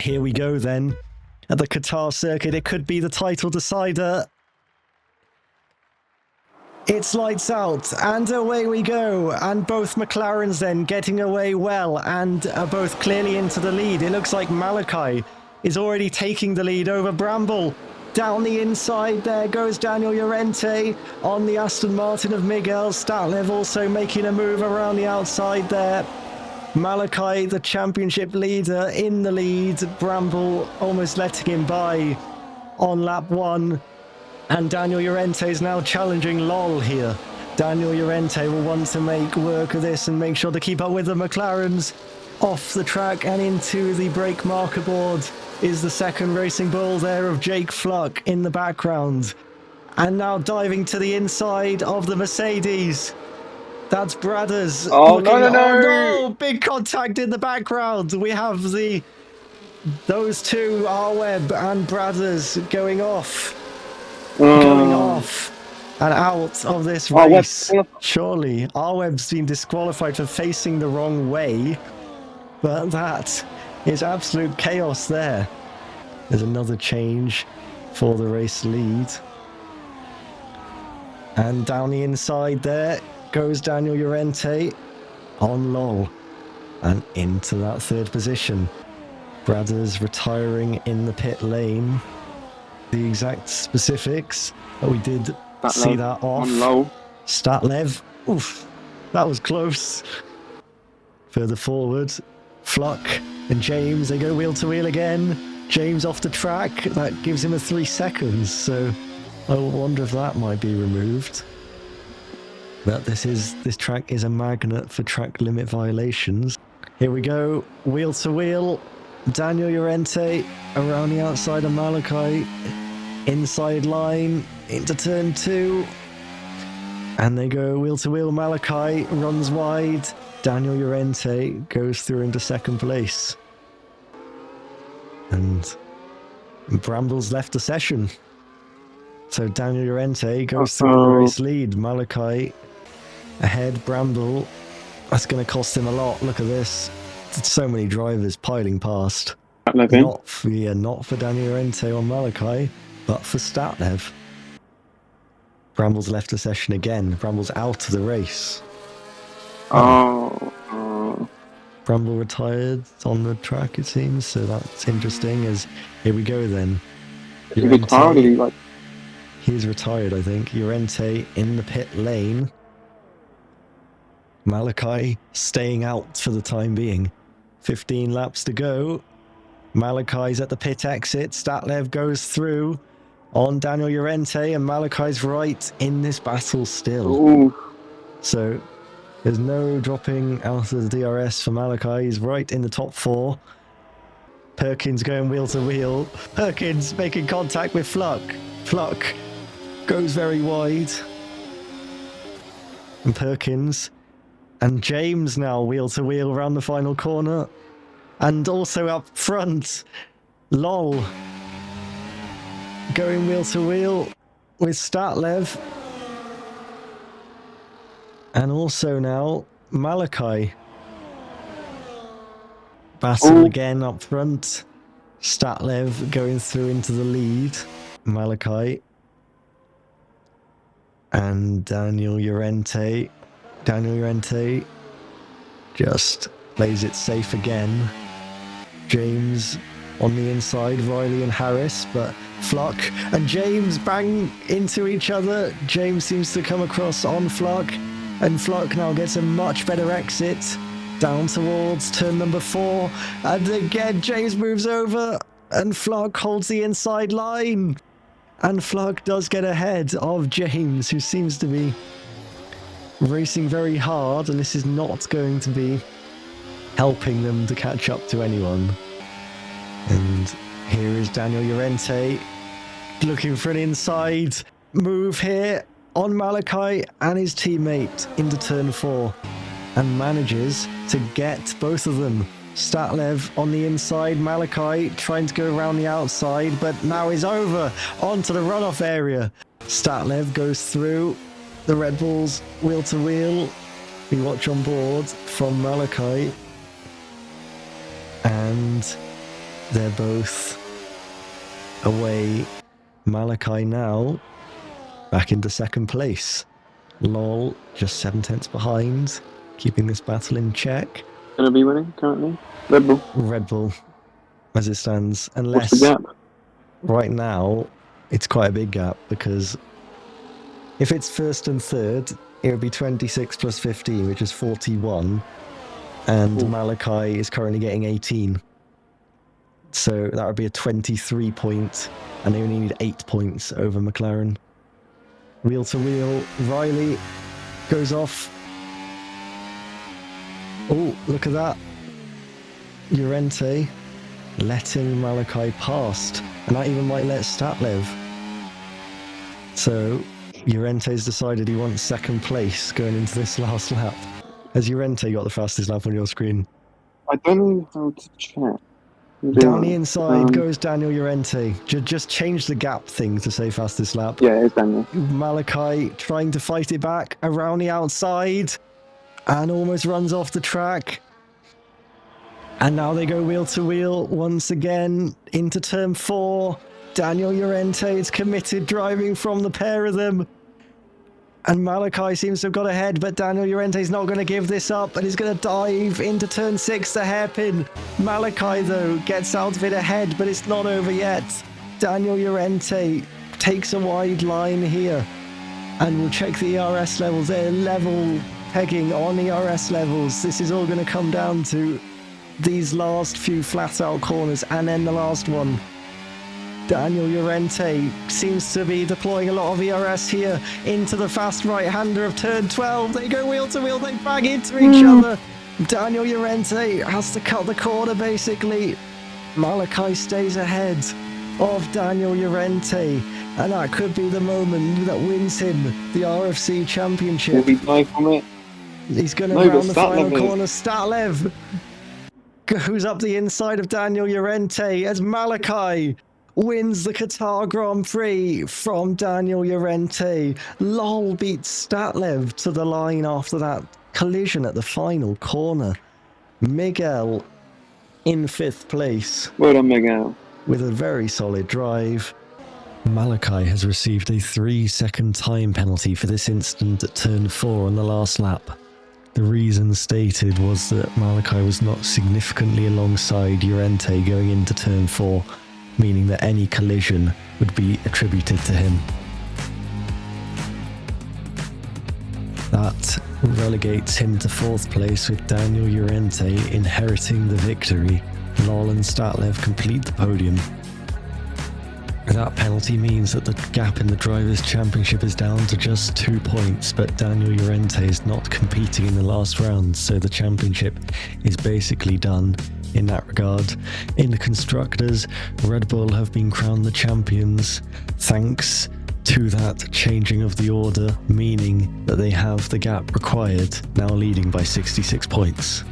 Here we go then. At the Qatar circuit, it could be the title decider. It's lights out, and away we go. And both McLarens then getting away well and are both clearly into the lead. It looks like Malachi is already taking the lead over Bramble. Down the inside, there goes Daniel Llorente on the Aston Martin of Miguel. Statlev also making a move around the outside there. Malachi, the championship leader, in the lead. Bramble almost letting him by on lap 1. And Daniel Llorente is now challenging Lol here. Daniel Llorente will want to make work of this and make sure to keep up with the McLarens. Off the track and into the brake marker board is the second Racing Bull there of Jake Fluck in the background. And now diving to the inside of the Mercedes. That's Bradders. Oh, no. Big contact in the background. We have those two, Arweb and Bradders, going off. Going off and out of this race. Surely, Arweb's been disqualified for facing the wrong way. But that is absolute chaos there. There's another change for the race lead. And down the inside there goes Daniel Llorente on Lol and into that third position. Bradders retiring in the pit lane. The exact specifics, but we did see that off. Statlev, oof, that was close. Further forward, Fluck and James, they go wheel to wheel again. James off the track, that gives him a 3 seconds, so I wonder if that might be removed. But this track is a magnet for track limit violations. Here we go, wheel to wheel. Daniel Llorente around the outside of Malachi, inside line into turn 2, and they go wheel to wheel. Malachi runs wide. Daniel Llorente goes through into second place, and Bramble's left the session. So Daniel Llorente goes through the race lead. Malachi ahead. Bramble, that's going to cost him a lot. Look at this. So many drivers piling past. Not for Daniel Llorente or Malachi, but for Statlev. Bramble's left the session again. Bramble's out of the race. Bramble retired on the track, it seems, so that's interesting. As here we go then. Llorente, he's retired, I think. Llorente in the pit lane. Malachi staying out for the time being. 15 laps to go. Malachi's at the pit exit. Statlev goes through on Daniel Llorente, and Malachi's right in this battle still. Ooh. So there's no dropping out of the DRS for Malachi. He's right in the top 4. Perkins going wheel to wheel. Perkins making contact with Fluck. Fluck goes very wide. And Perkins and James now wheel to wheel around the final corner. And also up front, Lol going wheel to wheel with Statlev. And also now Malachi. Battle again up front. Statlev going through into the lead. Malachi. And Daniel Llorente. Daniel Llorente just plays it safe again. James on the inside, Riley and Harris, but Fluck and James bang into each other. James seems to come across on Fluck, and Fluck now gets a much better exit down towards turn number 4. And again, James moves over, and Fluck holds the inside line. And Fluck does get ahead of James, who seems to be racing very hard, and this is not going to be helping them to catch up to anyone. And here is Daniel Llorente looking for an inside move here on Malachi and his teammate into turn 4, and manages to get both of them. Statlev on the inside, Malachi trying to go around the outside, but now he's over onto the runoff area. Statlev goes through the Red Bulls wheel to wheel. We watch on board from Malachi, and They're both away. Malachi now back into second place. Lol just 7/10 behind, keeping this battle in check. Gonna be winning currently? Red Bull. Red Bull, as it stands, What's unless the gap? right now it's quite a big gap, because if it's first and third, it would be 26 plus 15, which is 41, and Malachi is currently getting 18. So that would be a 23 point, and they only need 8 points over McLaren. Wheel to wheel, Riley goes off. Oh, look at that. Llorente letting Malachi past, and that even might let Statlev. So Llorente's decided he wants second place going into this last lap. Has Llorente got the fastest lap on your screen? I don't know how to check. Down the inside goes Daniel Llorente. Just change the gap thing to say fastest lap. Yeah, it's Daniel. Malachi trying to fight it back around the outside and almost runs off the track. And now they go wheel to wheel once again into turn 4. Daniel Llorente is committed driving from the pair of them. And Malachi seems to have got ahead, but Daniel Llorente is not going to give this up, and he's going to dive into turn 6, the hairpin. Malachi, though, gets out of it ahead, but it's not over yet. Daniel Llorente takes a wide line here, and we'll check the ERS levels. They're level pegging on ERS levels. This is all going to come down to these last few flat-out corners, and then the last one. Daniel Llorente seems to be deploying a lot of ERS here into the fast right-hander of turn 12. They go wheel to wheel, they bang into each other. Daniel Llorente has to cut the corner, basically. Malachi stays ahead of Daniel Llorente, and that could be the moment that wins him the RFC Championship. Will he die from it? He's going to round the final corner. Statlev goes up the inside of Daniel Llorente as Malachi wins the Qatar Grand Prix from Daniel Llorente. Lol beats Statlev to the line after that collision at the final corner. Miguel in 5th place. Well done, Miguel. With a very solid drive. Malachi has received a 3-second time penalty for this incident at turn 4 on the last lap. The reason stated was that Malachi was not significantly alongside Llorente going into turn 4, meaning that any collision would be attributed to him. That relegates him to 4th place, with Daniel Llorente inheriting the victory. Lol and Statlev complete the podium. That penalty means that the gap in the Drivers' Championship is down to just 2 points, but Daniel Llorente is not competing in the last round, so the championship is basically done in that regard. In the Constructors, Red Bull have been crowned the champions thanks to that changing of the order, meaning that they have the gap required, now leading by 66 points.